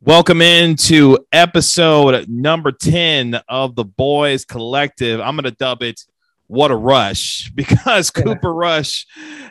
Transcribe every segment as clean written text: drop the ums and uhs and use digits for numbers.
Welcome into episode number 10 of the Boys Collective. I'm going to dub it What a Rush, because Cooper Rush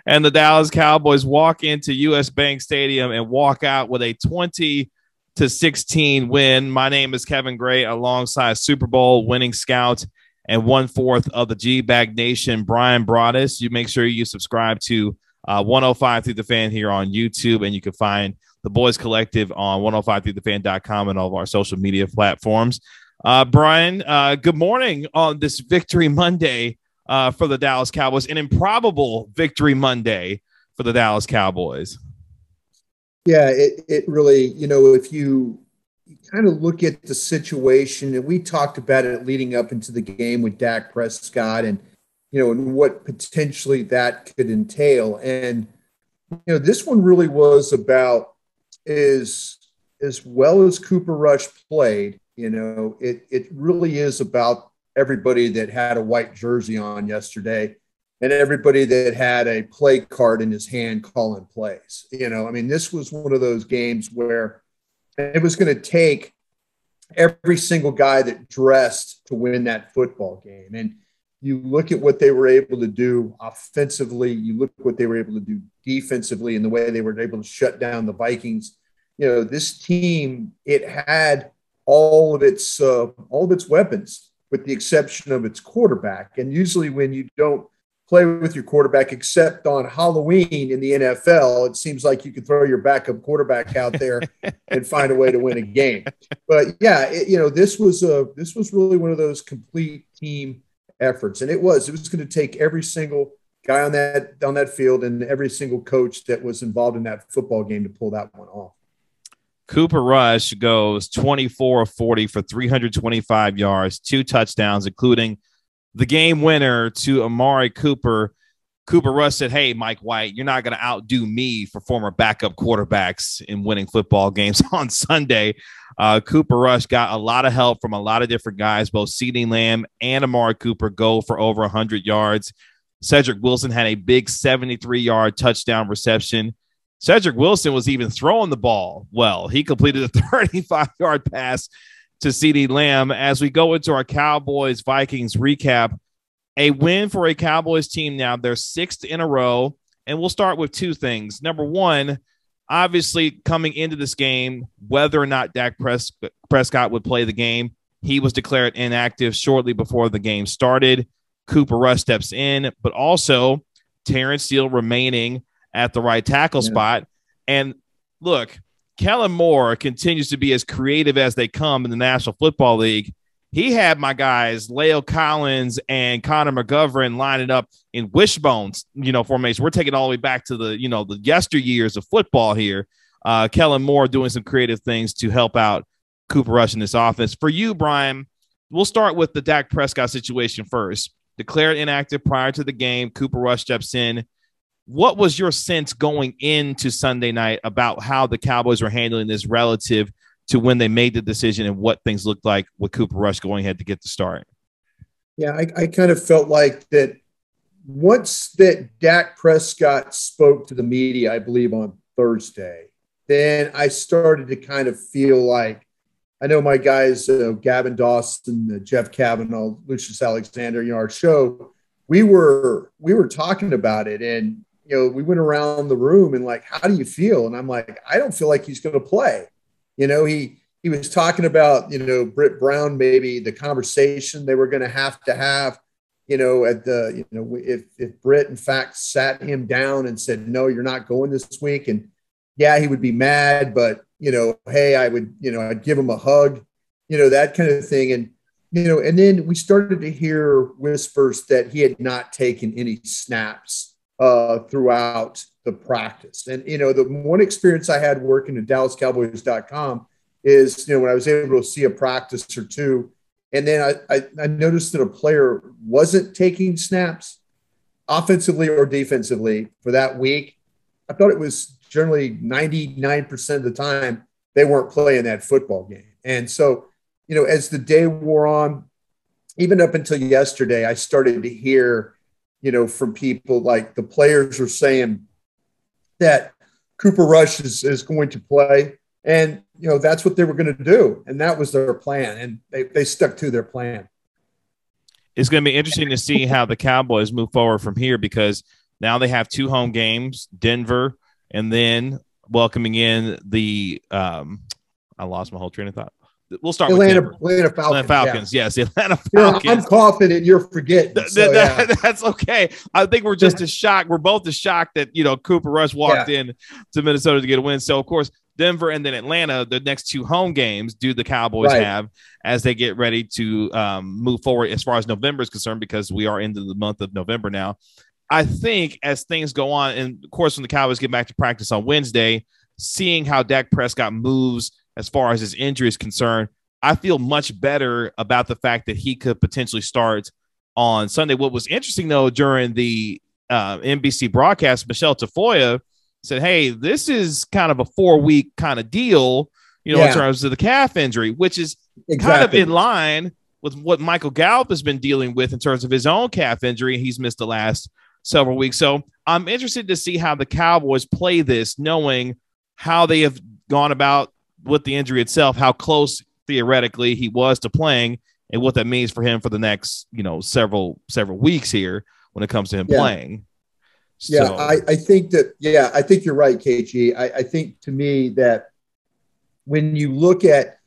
and the Dallas Cowboys walk into US Bank Stadium and walk out with a 20-16 win. My name is Kevin Gray, alongside Super Bowl winning scout and 1/4 of the G-Bag Nation, Bryan Broaddus. You make sure you subscribe to 105 Through the Fan here on YouTube, and you can find the Boys Collective on 105throughthefan.com and all of our social media platforms. Bryan, good morning on this Victory Monday for the Dallas Cowboys, an improbable Victory Monday for the Dallas Cowboys. Yeah, it really, if you kind of look at the situation, and we talked about it leading up into the game with Dak Prescott and, and what potentially that could entail. And, this one really was about as well as Cooper Rush played, it really is about everybody that had a white jersey on yesterday and everybody that had a play card in his hand calling plays. This was one of those games where it was going to take every single guy that dressed to win that football game. And you look at what they were able to do offensively, you look at what they were able to do defensively, and the way they were able to shut down the Vikings. This team, it had all of its weapons, with the exception of its quarterback. And usually when you don't play with your quarterback, except on Halloween in the NFL, it seems like you could throw your backup quarterback out there and find a way to win a game. But yeah, this was really one of those complete team efforts. And it was going to take every single guy on that field and every single coach that was involved in that football game to pull that one off. Cooper Rush goes 24 of 40 for 325 yards, 2 touchdowns, including the game winner to Amari Cooper. Cooper Rush said, "Hey, Mike White, you're not going to outdo me for former backup quarterbacks in winning football games on Sunday." Cooper Rush got a lot of help from a lot of different guys. Both CeeDee Lamb and Amari Cooper go for over 100 yards. Cedric Wilson had a big 73-yard touchdown reception. Cedric Wilson was even throwing the ball well. He completed a 35-yard pass to CeeDee Lamb. As we go into our Cowboys-Vikings recap, a win for a Cowboys team now. They're 6th in a row, and we'll start with 2 things. Number one, obviously coming into this game, whether or not Dak Prescott would play the game, he was declared inactive shortly before the game started. Cooper Rush steps in, but also Terrence Steele remaining at the right tackle spot. And look, Kellen Moore continues to be as creative as they come in the National Football League. He had my guys, Leo Collins and Connor McGovern, lining up in wishbone, formation. We're taking all the way back to the yesteryears of football here. Kellen Moore doing some creative things to help out Cooper Rush in this offense. For you, Bryan, we'll start with the Dak Prescott situation first. Declared inactive prior to the game. Cooper Rush steps in. What was your sense going into Sunday night about how the Cowboys were handling this relative to when they made the decision and what things looked like with Cooper Rush going ahead to get the start? Yeah, I kind of felt like that once that Dak Prescott spoke to the media, I believe on Thursday, then I started to kind of feel like, I know my guys, Gavin Dawson, Jeff Kavanaugh, Lucius Alexander, our show, we were talking about it, and we went around the room and like, how do you feel? And I'm like, I don't feel like he's going to play. He was talking about, Britt Brown, maybe the conversation they were going to have, at the, if Britt in fact sat him down and said, no, you're not going this week. And yeah, he would be mad, but, hey, I would, I'd give him a hug, that kind of thing. And, and then we started to hear whispers that he had not taken any snaps throughout the practice. And, the one experience I had working at DallasCowboys.com is, when I was able to see a practice or two, and then I noticed that a player wasn't taking snaps offensively or defensively for that week. I thought it was generally 99% of the time they weren't playing that football game. And so, as the day wore on, even up until yesterday, I started to hear, from people, like the players are saying that Cooper Rush is going to play. And, that's what they were going to do. And that was their plan. And they stuck to their plan. It's going to be interesting to see how the Cowboys move forward from here, because now they have 2 home games, Denver, and then welcoming in the I lost my whole train of thought. We'll start with Atlanta Falcons. Atlanta Falcons, yes, the Atlanta Falcons. I'm coughing and you're forgetting. That's okay. I think we're just as shocked. We're both as shocked that Cooper Rush walked in to Minnesota to get a win. So of course, Denver and then Atlanta, the next 2 home games, do the Cowboys have as they get ready to move forward as far as November is concerned, because we are into the month of November now. I think as things go on, and of course when the Cowboys get back to practice on Wednesday, seeing how Dak Prescott moves as far as his injury is concerned, I feel much better about the fact that he could potentially start on Sunday. What was interesting, though, during the NBC broadcast, Michelle Tafoya said, hey, this is kind of a 4-week kind of deal, in terms of the calf injury, which is kind of in line with what Michael Gallup has been dealing with in terms of his own calf injury. He's missed the last several weeks. So I'm interested to see how the Cowboys play this, knowing how they have gone about with the injury itself, how close theoretically he was to playing, and what that means for him for the next, several weeks here when it comes to him playing. So. I think you're right, KG. I think to me that when you look at,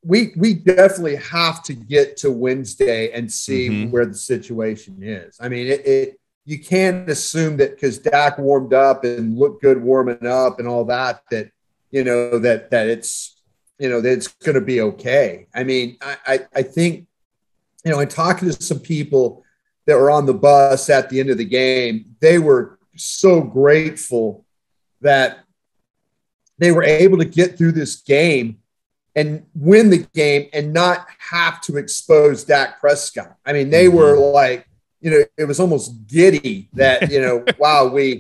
we definitely have to get to Wednesday and see where the situation is. I mean, you can't assume that because Dak warmed up and looked good warming up and all that that it's that it's going to be okay. I mean, I think in talking to some people that were on the bus at the end of the game, they were so grateful that they were able to get through this game and win the game and not have to expose Dak Prescott. I mean, they were like, it was almost giddy that, wow, we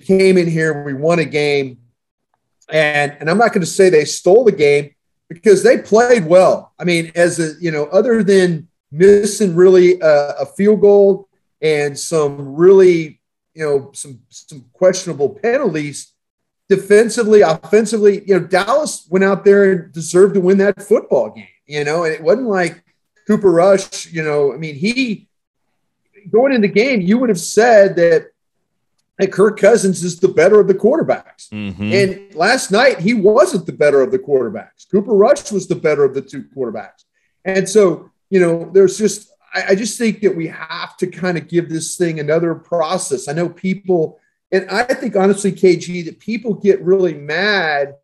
came in here, we won a game. And I'm not going to say they stole the game, because they played well. I mean, other than missing really a field goal and some really, some questionable penalties, defensively, offensively, Dallas went out there and deserved to win that football game, and it wasn't like Cooper Rush, I mean, he going in the game, you would have said that Kirk Cousins is the better of the quarterbacks. And last night, he wasn't the better of the quarterbacks. Cooper Rush was the better of the 2 quarterbacks. And so, there's just – I just think that we have to kind of give this thing another process. I know people – and I think, honestly, KG, that people get really mad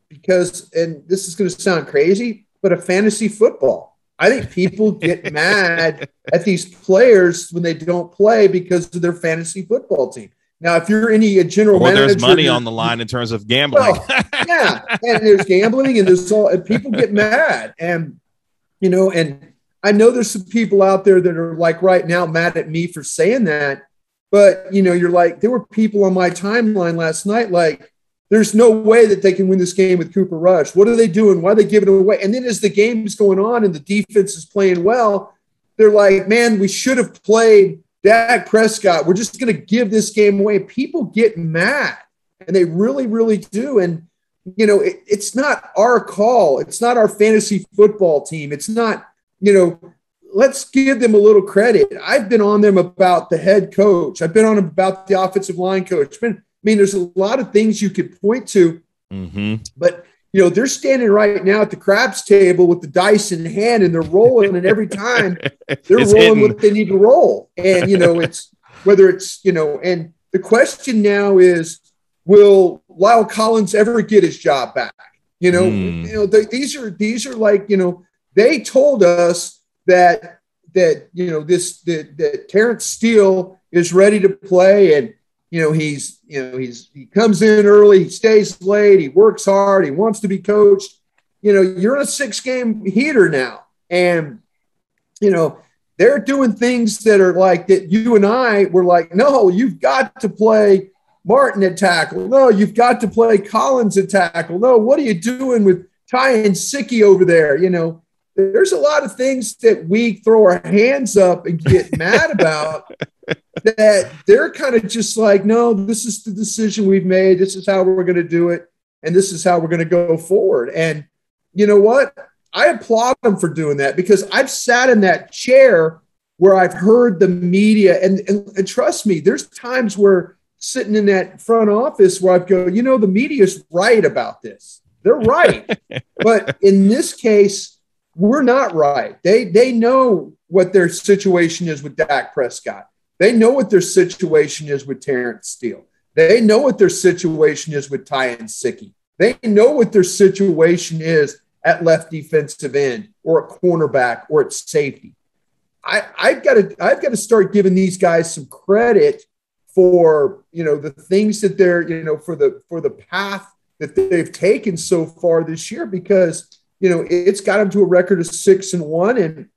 because – and this is going to sound crazy, but a fantasy football. I think people get mad at these players when they don't play because of their fantasy football team. Now, if you're any general manager, there's money on the line in terms of gambling. Well, and there's gambling, and and people get mad, and and I know there's some people out there that are like right now mad at me for saying that, but you're like, there were people on my timeline last night like, there's no way that they can win this game with Cooper Rush. What are they doing? Why are they giving it away? And then as the game's going on and the defense is playing well, they're like, man, we should have played Dak Prescott. We're just going to give this game away. People get mad, and they really, really do. And, it's not our call. It's not our fantasy football team. It's not, let's give them a little credit. I've been on them about the head coach. I've been on them about the offensive line coach. There's a lot of things you could point to, but they're standing right now at the craps table with the dice in hand, and they're rolling, and every time they're rolling what they need to roll. And, it's whether it's, and the question now is, will Lyle Collins ever get his job back? These are like, they told us that Terrence Steele is ready to play, and he comes in early, he stays late, he works hard, he wants to be coached. You're in a 6-game heater now, and they're doing things that are like that. You and I were like, no, you've got to play Martin at tackle. No, you've got to play Collins at tackle. No, what are you doing with Ty and Sicky over there? There's a lot of things that we throw our hands up and get mad about that they're kind of just like, no, this is the decision we've made. This is how we're going to do it. and this is how we're going to go forward. And you know what? I applaud them for doing that, because I've sat in that chair where I've heard the media, and trust me, there's times where sitting in that front office where I go, the media's right about this. They're right. But in this case, we're not right. They know what their situation is with Dak Prescott. They know what their situation is with Terrence Steele. They know what their situation is with Tyron Sickey. They know what their situation is at left defensive end or at cornerback or at safety. I've got to start giving these guys some credit for, the things that they're, for the path that they've taken so far this year, because, it's got them to a record of 6-1,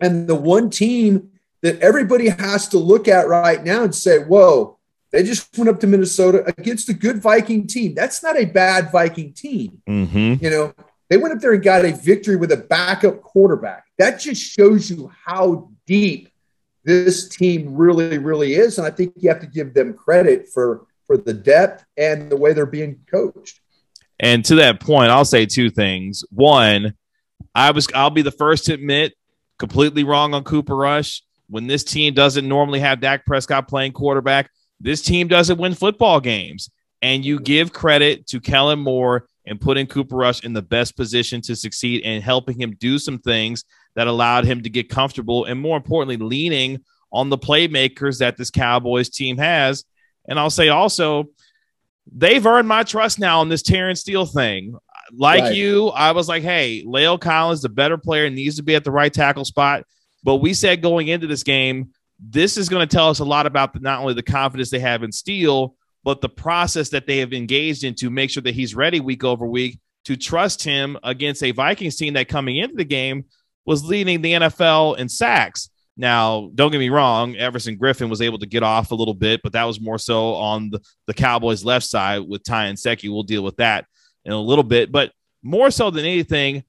and the one team that everybody has to look at right now and say, whoa, they just went up to Minnesota against a good Viking team. That's not a bad Viking team. Mm-hmm. They went up there and got a victory with a backup quarterback. That just shows you how deep this team really, really is. And I think you have to give them credit for the depth and the way they're being coached. And to that point, I'll say two things. One, I'll be the first to admit, completely wrong on Cooper Rush. When this team doesn't normally have Dak Prescott playing quarterback, this team doesn't win football games. And you give credit to Kellen Moore and putting Cooper Rush in the best position to succeed and helping him do some things that allowed him to get comfortable, and more importantly, leaning on the playmakers that this Cowboys team has. And I'll say also, they've earned my trust now on this Terrence Steele thing. Like you, I was like, hey, La'el Collins, the better player, needs to be at the right tackle spot. But we said going into this game, this is going to tell us a lot about not only the confidence they have in Steele, but the process that they have engaged in to make sure that he's ready week over week to trust him against a Vikings team that coming into the game was leading the NFL in sacks. Now, don't get me wrong, Everson Griffin was able to get off a little bit, but that was more so on the Cowboys' left side with Tyron Sickey. We'll deal with that in a little bit. But more so than anything,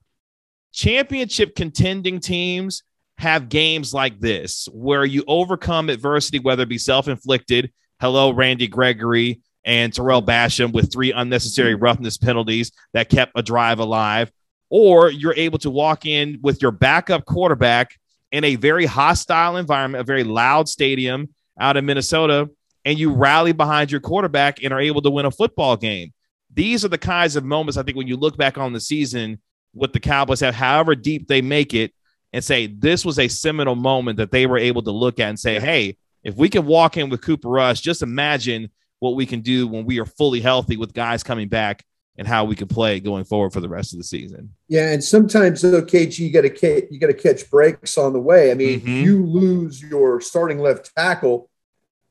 championship contending teams have games like this where you overcome adversity, whether it be self-inflicted. Hello, Randy Gregory and Terrell Basham with 3 unnecessary roughness penalties that kept a drive alive. Or you're able to walk in with your backup quarterback in a very hostile environment, a very loud stadium out in Minnesota, and you rally behind your quarterback and are able to win a football game. These are the kinds of moments, I think, when you look back on the season, what the Cowboys have, however deep they make it, and say this was a seminal moment that they were able to look at and say, hey, if we can walk in with Cooper Rush, just imagine what we can do when we are fully healthy with guys coming back and how we can play going forward for the rest of the season. Yeah, and sometimes, KG, you got to catch breaks on the way. I mean, you lose your starting left tackle,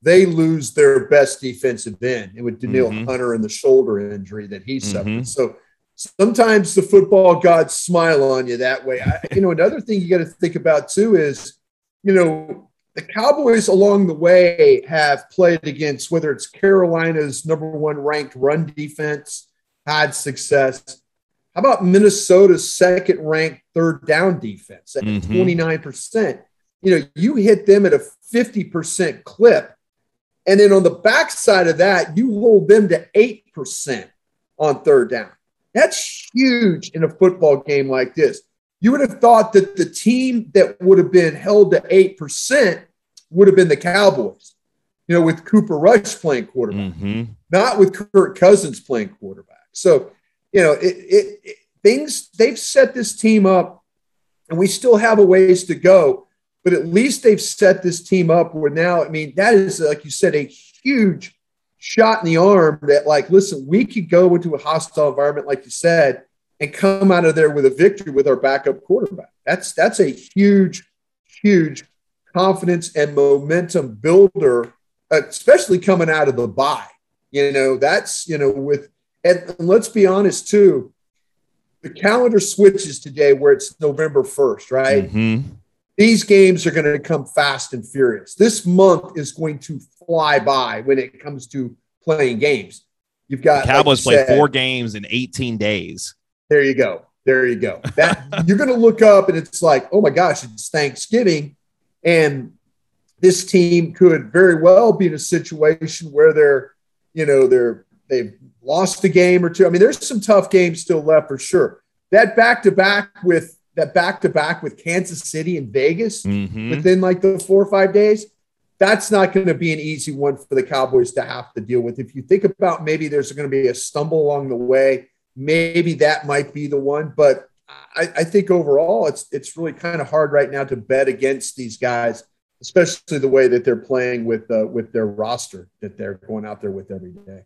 they lose their best defensive end. And with Danielle Hunter and the shoulder injury that he suffered. So sometimes the football gods smile on you that way. Another thing you got to think about too is, the Cowboys along the way have played against, whether it's Carolina's #1 ranked run defense, had success. How about Minnesota's 2nd ranked third down defense at 29%? You hit them at a 50% clip. And then on the backside of that, you hold them to 8% on third down. That's huge in a football game like this. You would have thought that the team that would have been held to 8% would have been the Cowboys, with Cooper Rush playing quarterback, not with Kirk Cousins playing quarterback. So, they've set this team up, and we still have a ways to go, but at least they've set this team up where now, that is, like you said, a huge shot in the arm that, listen, we could go into a hostile environment, like you said, and come out of there with a victory with our backup quarterback. That's a huge, huge confidence and momentum builder, especially coming out of the bye. And let's be honest too, the calendar switches today where it's November 1st, right? These games are going to come fast and furious. This month is going to fly by when it comes to playing games. You've got the Cowboys play 4 games in 18 days. There you go. That you're going to look up and it's like, oh my gosh, it's Thanksgiving. And this team could very well be in a situation where they're they've lost a game or two. I mean, there's some tough games still left for sure. That back-to-back with Kansas City and Vegas within like the 4 or 5 days, that's not going to be an easy one for the Cowboys to have to deal with. If you think about maybe there's going to be a stumble along the way, maybe that might be the one. But I think overall it's really kind of hard right now to bet against these guys, especially the way that they're playing with their roster that they're going out there with every day.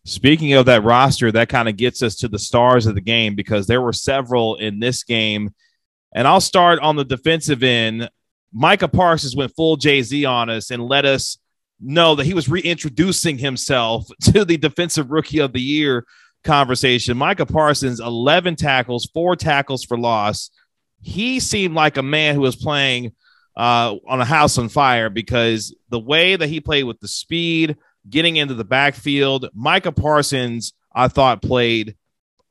Speaking of that roster, that kind of gets us to the stars of the game because there were several in this game. And I'll start on the defensive end. Micah Parsons went full Jay-Z on us and let us know that he was reintroducing himself to the Defensive Rookie of the Year conversation. Micah Parsons, 11 tackles, 4 tackles for loss. He seemed like a man who was playing on a house on fire because the way that he played with the speed, getting into the backfield, Micah Parsons, I thought, played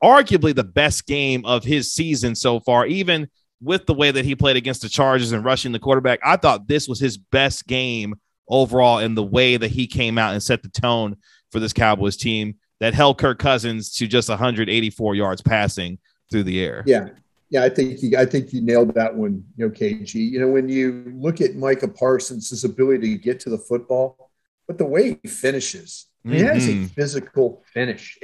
arguably the best game of his season so far, even with the way that he played against the Chargers and rushing the quarterback. I thought this was his best game overall in the way that he came out and set the tone for this Cowboys team that held Kirk Cousins to just 184 yards passing through the air. Yeah. Yeah, I think you nailed that one, KG. When you look at Micah Parsons' ability to get to the football, but the way he finishes, he has a physical finish.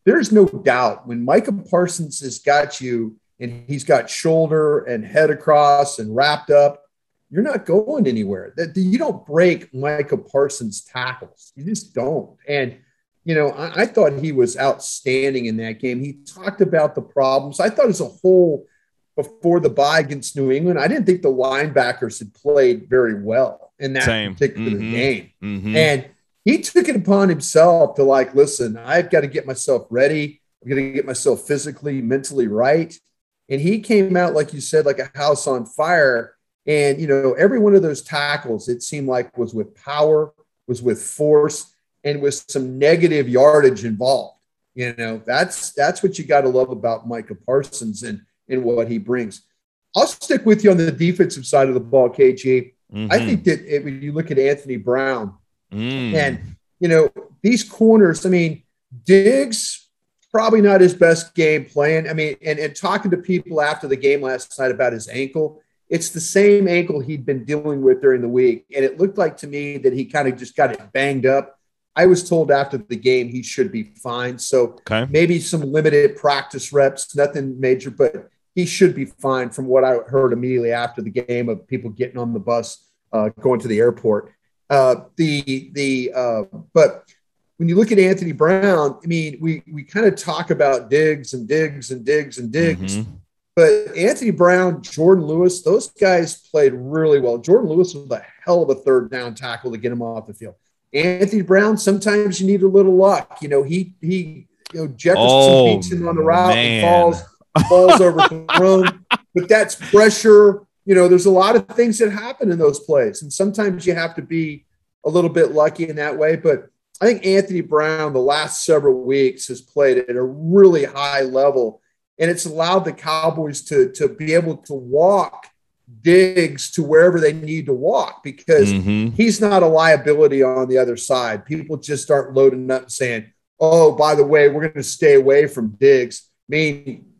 There's no doubt when Micah Parsons has got you and he's got shoulder and head across and wrapped up, you're not going anywhere. You don't break Micah Parsons' tackles. You just don't. And, I thought he was outstanding in that game. He talked about the problems. I thought as a whole, before the bye against New England, I didn't think the linebackers had played very well in that particular game. And he took it upon himself to listen, I've got to get myself ready. I'm going to get myself physically, mentally right. And he came out, like you said, like a house on fire. And, every one of those tackles, it seemed like was with power, was with force, and with some negative yardage involved. That's what you got to love about Micah Parsons and what he brings. I'll stick with you on the defensive side of the ball, KG. I think that when you look at Anthony Brown and, these corners, Diggs, probably not his best game playing. And talking to people after the game last night about his ankle, it's the same ankle he'd been dealing with during the week. And it looked like to me that he kind of just got it banged up. I was told after the game he should be fine. So maybe some limited practice reps, nothing major, but he should be fine from what I heard immediately after the game of people getting on the bus, going to the airport. But when you look at Anthony Brown, we kind of talk about Diggs, but Anthony Brown, Jordan Lewis, those guys played really well. Jordan Lewis was a hell of a third down tackle to get him off the field. Anthony Brown, sometimes you need a little luck. Jefferson beats him on the route and falls overthrown. But that's pressure. There's a lot of things that happen in those plays. And sometimes you have to be a little bit lucky in that way. But I think Anthony Brown, the last several weeks, has played at a really high level. And it's allowed the Cowboys to be able to walk Diggs to wherever they need to walk because he's not a liability on the other side. People just start loading up and saying, oh, by the way, we're going to stay away from Diggs.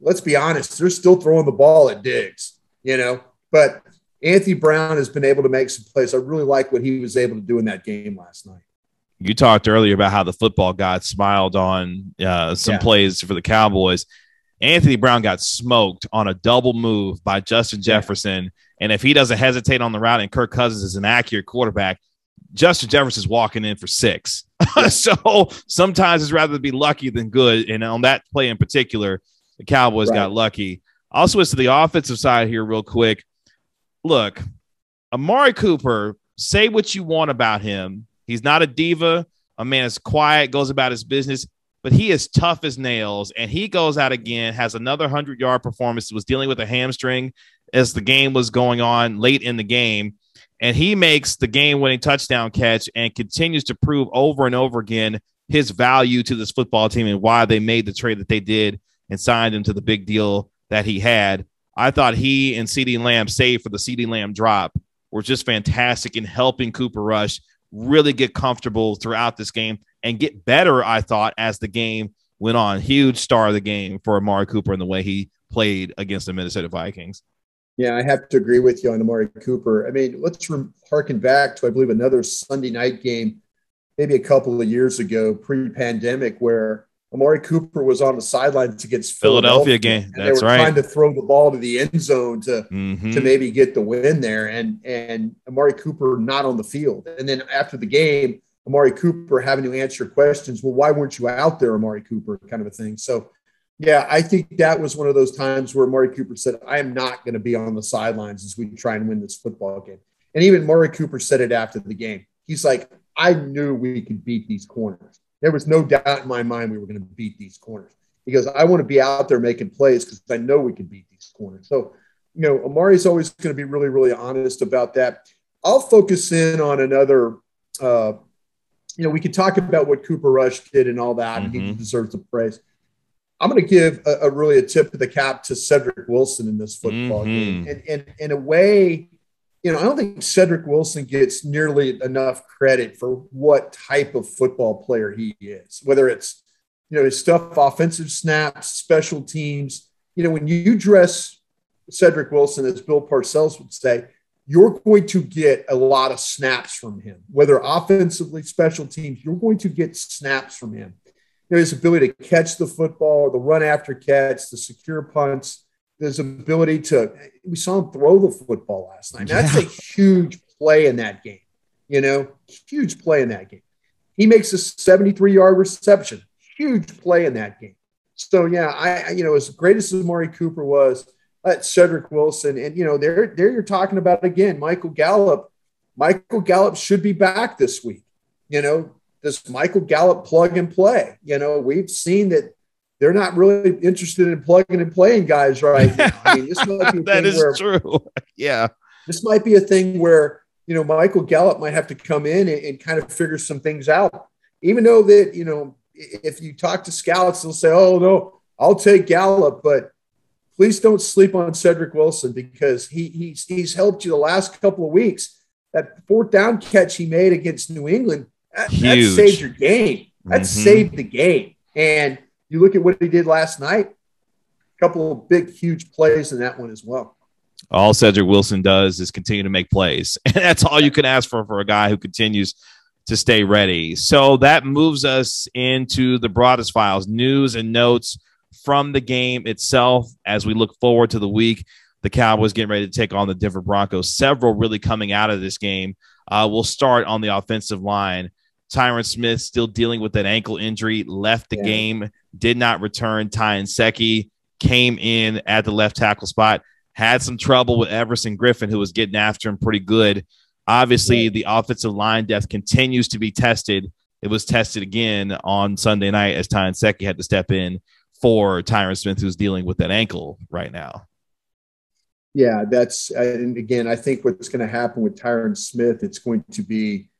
Let's be honest, they're still throwing the ball at Diggs, but Anthony Brown has been able to make some plays. I really like what he was able to do in that game last night. You talked earlier about how the football god smiled on some plays for the Cowboys. Anthony Brown got smoked on a double move by Justin Jefferson. And if he doesn't hesitate on the route and Kirk Cousins is an accurate quarterback, Justin Jefferson's walking in for 6. So sometimes it's rather to be lucky than good. And on that play in particular, the Cowboys got lucky. I'll switch to the offensive side here real quick. Look, Amari Cooper, say what you want about him. He's not a diva. A man is quiet, goes about his business. But he is tough as nails, and he goes out again, has another 100-yard performance, was dealing with a hamstring as the game was going on late in the game, and he makes the game-winning touchdown catch and continues to prove over and over again his value to this football team and why they made the trade that they did and signed him to the big deal that he had. I thought he and CeeDee Lamb, save for the CeeDee Lamb drop, were just fantastic in helping Cooper Rush really get comfortable throughout this game. and get better, I thought, as the game went on. Huge star of the game for Amari Cooper and the way he played against the Minnesota Vikings. Yeah, I have to agree with you on Amari Cooper. I mean, let's harken back to, I believe, another Sunday night game, maybe a couple of years ago, pre-pandemic, where Amari Cooper was on the sidelines against Philadelphia game. And they were trying to throw the ball to the end zone to maybe get the win there. And Amari Cooper not on the field. And then after the game, Amari Cooper having to answer questions. Well, why weren't you out there, Amari Cooper, kind of a thing. So, yeah, I think that was one of those times where Amari Cooper said, I am not going to be on the sidelines as we try and win this football game. And even Amari Cooper said it after the game. He's like, I knew we could beat these corners. There was no doubt in my mind we were going to beat these corners. He goes, I want to be out there making plays because I know we can beat these corners. So, Amari's always going to be really, really honest about that. I'll focus in on another we could talk about what Cooper Rush did and all that, and he deserves the praise. I'm going to give a tip of the cap to Cedric Wilson in this football game. And in a way, I don't think Cedric Wilson gets nearly enough credit for what type of football player he is, whether it's, his stuff, offensive snaps, special teams. When you dress Cedric Wilson, as Bill Parcells would say, you're going to get a lot of snaps from him, whether offensively, special teams, you're going to get snaps from him. His ability to catch the football, the run after catch, the secure punts, his ability to – we saw him throw the football last night. That's a huge play in that game, huge play in that game. He makes a 73-yard reception, huge play in that game. So, yeah, as great as Amari Cooper was, Cedric Wilson, and, there you're talking about, again, Michael Gallup. Michael Gallup should be back this week, This Michael Gallup plug and play. We've seen that they're not really interested in plugging and playing guys right now. I mean, this might be that is true. Yeah. This might be a thing where, Michael Gallup might have to come in and kind of figure some things out. Even though that, if you talk to scouts, they'll say, oh, no, I'll take Gallup. But please don't sleep on Cedric Wilson because he's helped you the last couple of weeks. That fourth down catch he made against New England, that saved your game. That saved the game. And you look at what he did last night, a couple of big, huge plays in that one as well. All Cedric Wilson does is continue to make plays. And that's all you can ask for a guy who continues to stay ready. So that moves us into the Broaddus files, news and notes from the game itself as we look forward to the week. The Cowboys getting ready to take on the Denver Broncos. Several really coming out of this game. We'll start on the offensive line. Tyron Smith still dealing with that ankle injury, left the game, did not return. Tyron Secchi came in at the left tackle spot, had some trouble with Everson Griffin, who was getting after him pretty good. Obviously, the offensive line depth continues to be tested. It was tested again on Sunday night as Tyron Secchi had to step in for Tyron Smith, who's dealing with that ankle right now. Yeah, and again, I think what's going to happen with Tyron Smith, it's going to be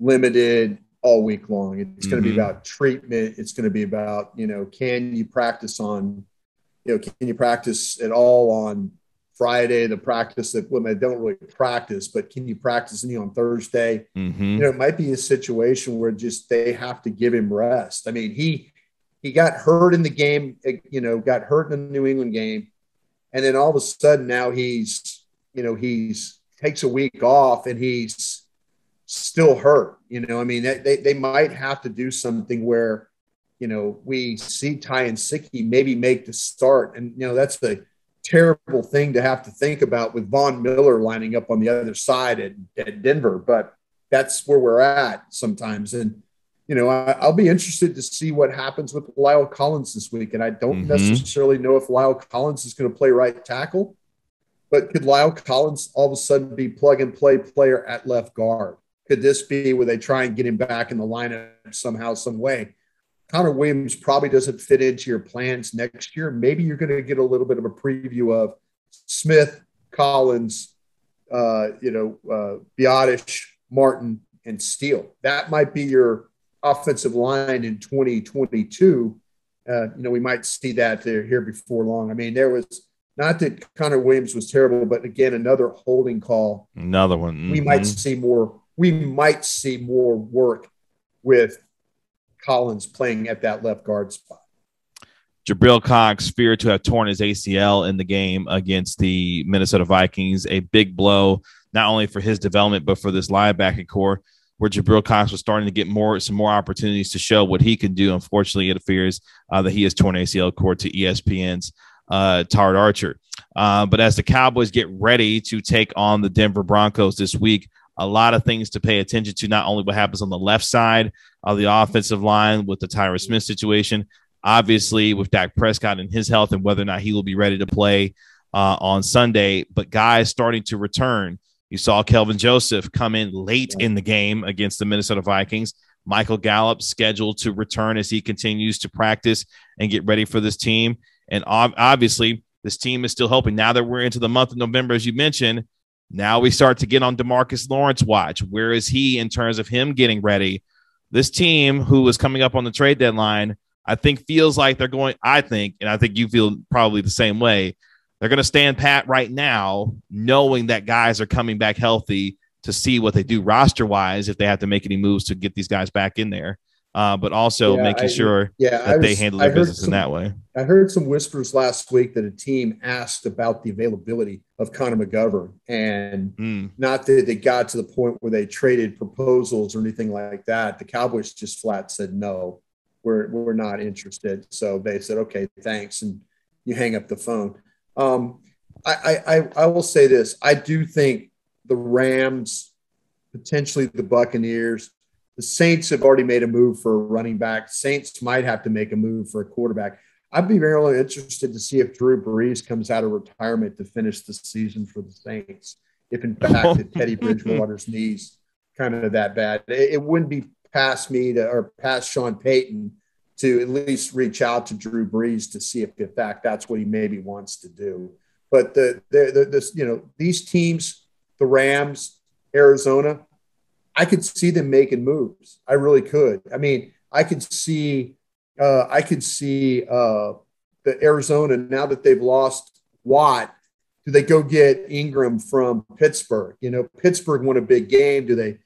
limited all week long. It's going to be about treatment. It's going to be about, can you practice at all on Friday, the practice that when they don't really practice, but can you practice any on Thursday? It might be a situation where just they have to give him rest. I mean, he got hurt in the game, got hurt in the New England game. And then all of a sudden now he's takes a week off and he's still hurt. I mean, they might have to do something where, we see Tyron Secchi maybe make the start. And, that's the terrible thing to have to think about with Von Miller lining up on the other side at Denver. But that's where we're at sometimes. And, I'll be interested to see what happens with Lyle Collins this week. And I don't necessarily know if Lyle Collins is going to play right tackle, but could Lyle Collins all of a sudden be plug and play player at left guard? Could this be where they try and get him back in the lineup somehow, some way? Connor Williams probably doesn't fit into your plans next year. Maybe you're going to get a little bit of a preview of Smith, Collins, Broaddus, Martin, and Steele. That might be your offensive line in 2022. We might see that here before long. I mean, there was not that Connor Williams was terrible, but again, another holding call. Another one. We might see more. We might see more work with Collins playing at that left guard spot. Jabril Cox feared to have torn his ACL in the game against the Minnesota Vikings. A big blow, not only for his development, but for this linebacker core, where Jabril Cox was starting to get some more opportunities to show what he can do. Unfortunately, it appears that he has torn ACL cord to ESPN's Tard Archer. But as the Cowboys get ready to take on the Denver Broncos this week, a lot of things to pay attention to, not only what happens on the left side of the offensive line with the Tyron Smith situation, obviously with Dak Prescott and his health and whether or not he will be ready to play on Sunday, but guys starting to return. You saw Kelvin Joseph come in late in the game against the Minnesota Vikings. Michael Gallup scheduled to return as he continues to practice and get ready for this team. And obviously, this team is still hoping. Now that we're into the month of November, as you mentioned, now we start to get on DeMarcus Lawrence watch. Where is he in terms of him getting ready? This team, who is coming up on the trade deadline, I think feels like they're going – and I think you feel probably the same way, they're going to stand pat right now, knowing that guys are coming back healthy to see what they do roster-wise if they have to make any moves to get these guys back in there, but also making sure that they handle their business in that way. I heard some whispers last week that a team asked about the availability of Connor McGovern, and not that they got to the point where they traded proposals or anything like that. The Cowboys just flat said, no, we're not interested. So they said, okay, thanks. And you hang up the phone. I will say this. I do think the Rams, potentially the Buccaneers, the Saints have already made a move for a running back. Saints might have to make a move for a quarterback. I'd be very interested to see if Drew Brees comes out of retirement to finish the season for the Saints. If in fact Teddy Bridgewater's knees kind of that bad, it wouldn't be past me or past Sean Payton to at least reach out to Drew Brees to see if in fact that's what he maybe wants to do. But these teams, the Rams, Arizona, I could see them making moves. I really could. I mean, I could see the Arizona, now that they've lost Watt, do they go get Ingram from Pittsburgh? Pittsburgh won a big game. Do they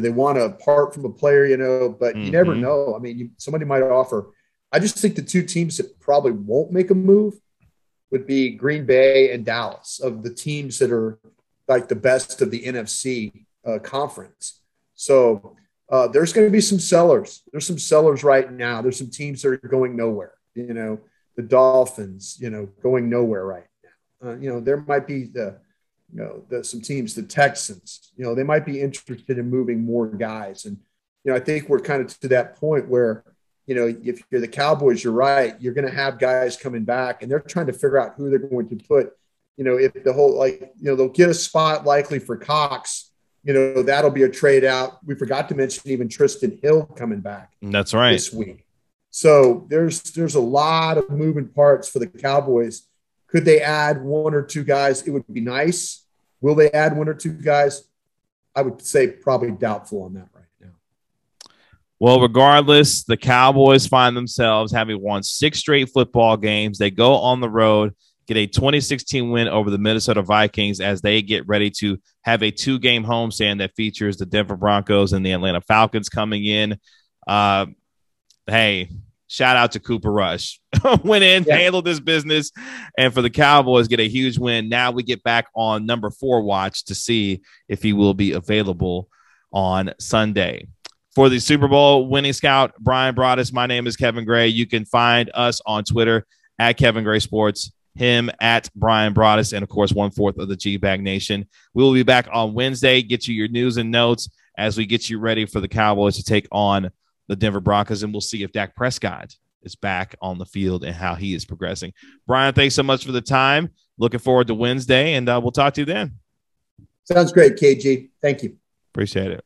want to part from a player, but you never know. I mean, somebody might offer. I just think the two teams that probably won't make a move would be Green Bay and Dallas, of the teams that are like the best of the NFC conference. So there's going to be some sellers. There's some sellers right now. There's some teams that are going nowhere. The Dolphins, going nowhere right now. There might be some teams, the Texans, they might be interested in moving more guys. And, I think we're kind of to that point where, if you're the Cowboys, you're right. You're going to have guys coming back and they're trying to figure out who they're going to put, if the whole, they'll get a spot likely for Cox, that'll be a trade out. We forgot to mention even Tristan Hill coming back. That's right. This week. So there's a lot of moving parts for the Cowboys. Could they add one or two guys? It would be nice. Will they add one or two guys? I would say probably doubtful on that right now. Well, regardless, the Cowboys find themselves having won 6 straight football games. They go on the road, get a 2016 win over the Minnesota Vikings as they get ready to have a 2-game homestand that features the Denver Broncos and the Atlanta Falcons coming in. Hey, shout out to Cooper Rush. Went in, handled this business, and for the Cowboys, get a huge win. Now we get back on number 4 watch to see if he will be available on Sunday. For the Super Bowl winning scout, Bryan Broaddus, my name is Kevin Gray. You can find us on Twitter at Kevin Gray Sports, him at Bryan Broaddus, and, of course, 1/4 of the G-Bag Nation. We will be back on Wednesday, get you your news and notes as we get you ready for the Cowboys to take on the Denver Broncos, and we'll see if Dak Prescott is back on the field and how he is progressing. Bryan, thanks so much for the time. Looking forward to Wednesday, and we'll talk to you then. Sounds great, KG. Thank you. Appreciate it.